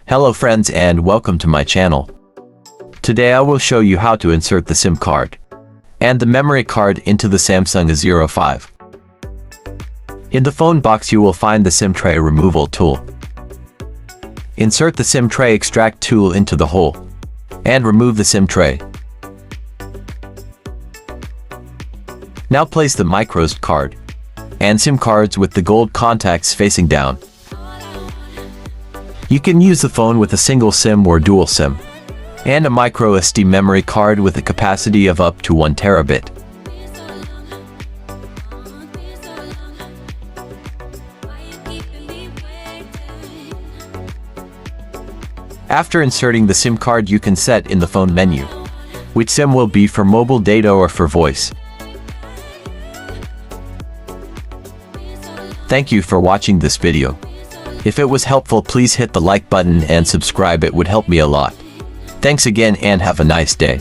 Hello friends and welcome to my channel. Today I will show you how to insert the SIM card and the memory card into the Samsung A05. In the phone box you will find the SIM tray removal tool. Insert the SIM tray extract tool into the hole and remove the SIM tray. Now place the microSD card and SIM cards with the gold contacts facing down. You can use the phone with a single SIM or dual SIM, and a micro SD memory card with a capacity of up to 1 terabit. After inserting the SIM card, you can set in the phone menu which SIM will be for mobile data or for voice. Thank you for watching this video. If it was helpful, please hit the like button and subscribe, it would help me a lot. Thanks again and have a nice day.